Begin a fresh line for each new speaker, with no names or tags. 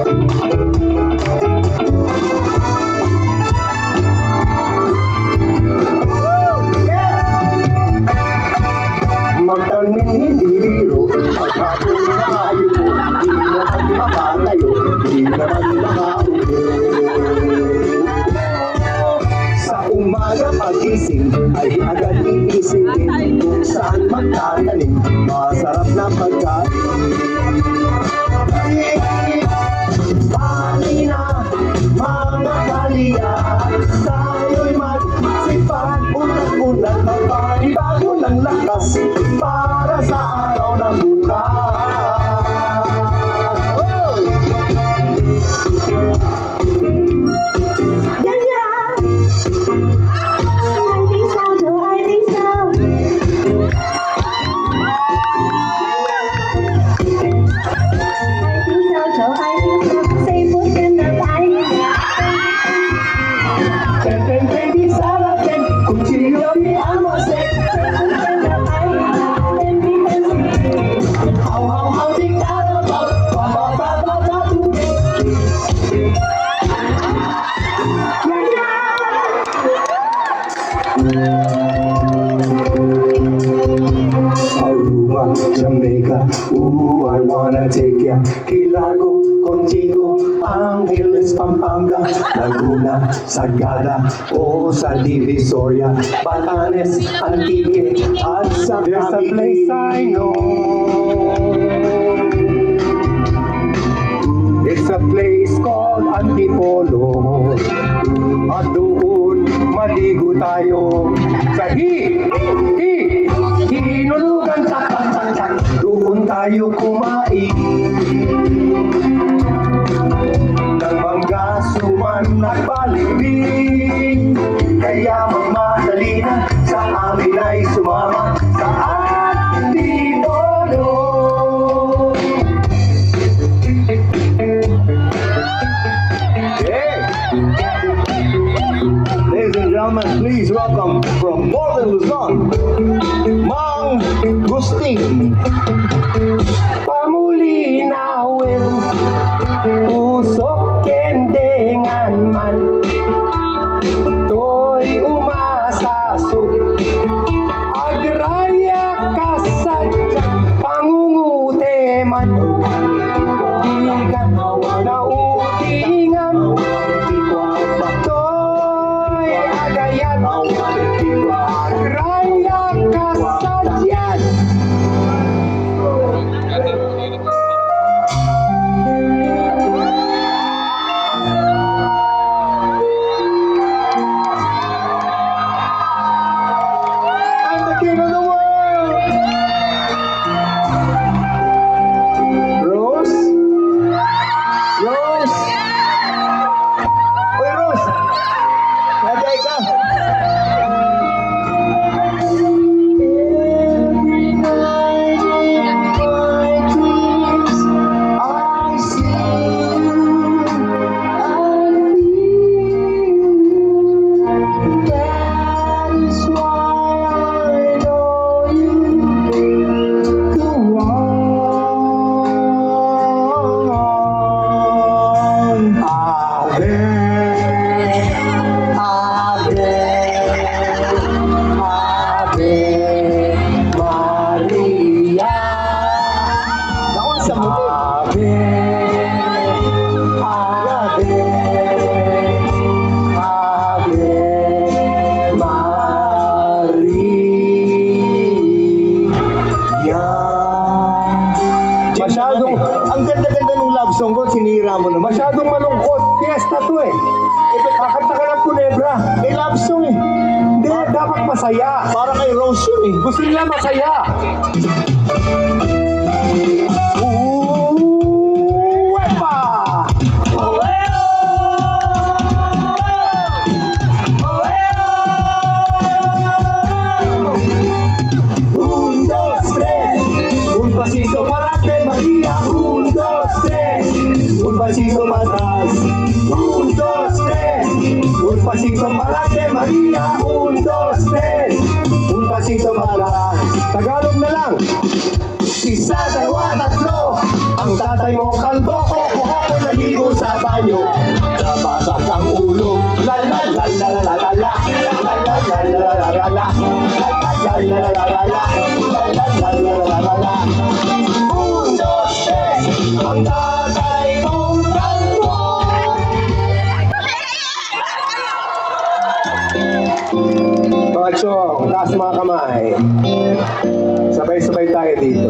Magtanim hindi biro, maghapon na kayo po, hindi naman makatayo, hindi naman makaupo. Sa umaga pagising ay agad iisipin kung saan magtatanim, masarap na pagkain. Halina mga kalya, tayo'y magsipag, unang-unang magpanibago ng lakas para sa araw ng bukas.
Yeah, yeah. I think so, Joe, I think so. I think so, Joe, I think so. Say put in the fire.
Ten, di sarapin, kung sino ni Amosek. Haw-haw-haw di karabaw, bababa-baba tubig. Aruba, Jamaica, ooh, I wanna take ya. Kilago, Contigo, Angeles, Pampanga, Laguna, Sagada, o sa Divisoria, Batanes, Antique, at sa There's a place I know. It's a place called Antipolo. At doon, maligo tayo sa hinulugan, tak. Doon tayo kumain ng mangga, suman at balimbing. Kaya magmadali na, sa amin ay sumama sa Antipolo. Ladies and gentlemen, please welcome from Northern Luzon, Mang Gusting. Pamulinawin, usok kendengan man, to'y umasasok, agrarya kasadya, pangungute man, di ka nautingan, to'y agayan, agrarya kasadyan. I'm the king of the world. Rose? Rose? Uy, Rose! Nagyay ka! Every night in my dreams I see you, I feel you. That is why I know you. Go on. Ave, Ave Maria. Naon sa muti? Ave Maria. Masyadong, ang ganda-ganda ng love song ko, sinira mo naman. Masyadong malungkot. Fiesta to eh. Kakanta ka ng Culebra. Eh, love song eh. Hindi, dapat masaya. Para kay Rose yun eh. Gusto nila masaya. Uwepa! Un, dos, tres. Un pasito para que María. Un, dos, tres. Un pasito para atrás. Un, dos, tres. Un pasito para que María. Un, dos, tres. Un pasito para Tagalog na lang. Isa, dalawa, tatlo. Ang tatay mo kalbo ko, ko naligo sa banyo. Nabasag ang ulo. La la la la la la la la. La la la la la la la la. La la la la la la la. La la la la la la la. Un, dos, tres. Ang tatay mong kalbo. Mga chong, taas mga kamay. Sabay-sabay tayo dito.